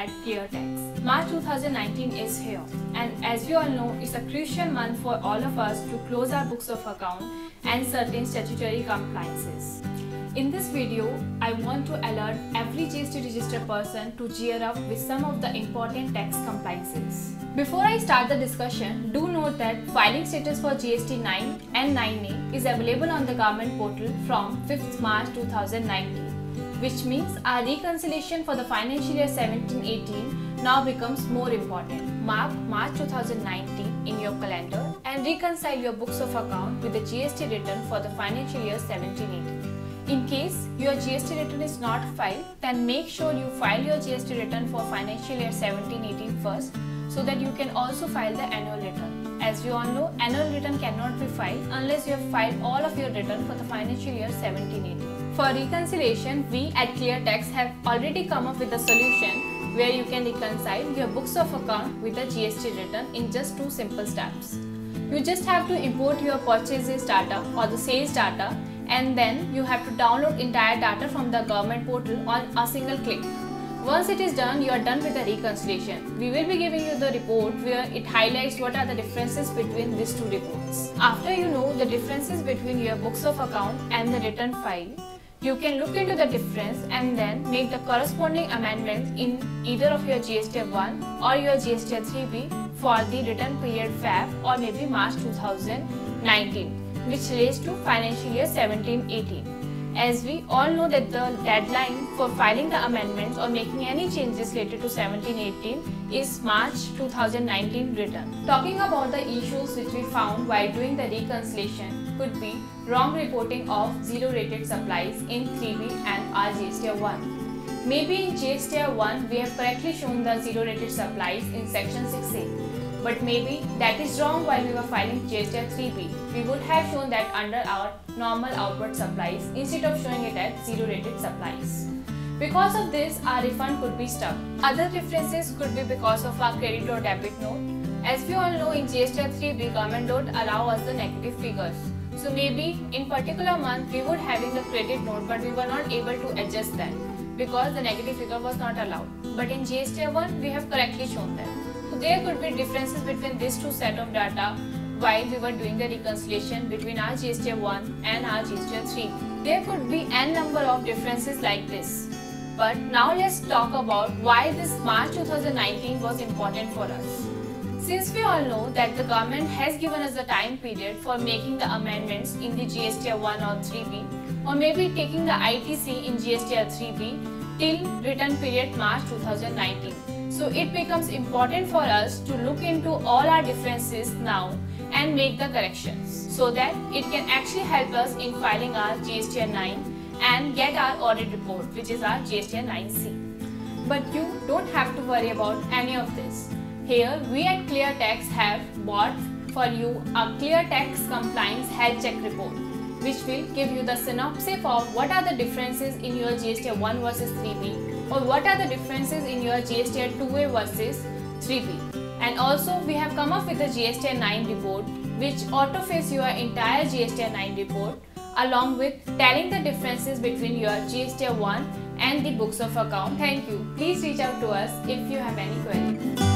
at ClearTax. March 2019 is here, and as you all know, it's a crucial month for all of us to close our books of account and certain statutory compliances. In this video, I want to alert every GST registered person to gear up with some of the important tax compliances. Before I start the discussion, do note that filing status for GST 9 and 9A is available on the government portal from 5th March 2019, which means our reconciliation for the financial year 17-18 now becomes more important. Mark March 2019 in your calendar and reconcile your books of account with the GST return for the financial year 17-18. In case your GST return is not filed, then make sure you file your GST return for financial year 17-18 first, so that you can also file the annual return. As you all know, annual return cannot be filed unless you have filed all of your return for the financial year 17-18. For reconciliation, we at ClearTax have already come up with a solution where you can reconcile your books of account with the GST return in just 2 simple steps. You just have to import your purchases data or the sales data, and then you have to download entire data from the government portal on a single click. Once it is done, you are done with the reconciliation. We will be giving you the report where it highlights what are the differences between these 2 reports. After you know the differences between your books of account and the return file, you can look into the difference and then make the corresponding amendments in either of your GST 1 or your GST 3B for the return period Feb or maybe March 2019, which relates to financial year 17-18. As we all know that the deadline for filing the amendments or making any changes related to 17-18 is March 2019 return. Talking about the issues which we found while doing the reconciliation could be wrong reporting of zero rated supplies in 3B and our GST 1. Maybe in GST 1 we have correctly shown the zero rated supplies in section 6A. But maybe that is wrong while we were filing GST 3B. We would have shown that under our normal outward supplies instead of showing it at zero rated supplies. Because of this, our refund could be stuck. Other differences could be because of our credit or debit note. As we all know, in GST 3B, government don't allow us the negative figures. So maybe in particular month we would having the credit note, but we were not able to adjust that because the negative figure was not allowed. But in GST 1, we have correctly shown that. So there could be differences between these 2 set of data while we were doing the reconciliation between our GST 1 and our GST 3. There could be n number of differences like this. But now let's talk about why this March 2019 was important for us. Since we all know that the government has given us a time period for making the amendments in the GST 1 or 3B, or maybe taking the ITC in GST 3B till return period March 2019. So it becomes important for us to look into all our differences now and make the corrections so that it can actually help us in filing our GST 9 and get our audit report, which is our GST 9C. But you don't have to worry about any of this. Here we at ClearTax have bought for you a ClearTax Compliance Health Check report, which will give you the synopsis of what are the differences in your GST 1 versus 3B, or what are the differences in your GST 2A versus 3B. And also we have come up with the GST 9 report, which autofills your entire GST 9 report along with telling the differences between your GST 1 and the books of account. Thank you. Please reach out to us if you have any query.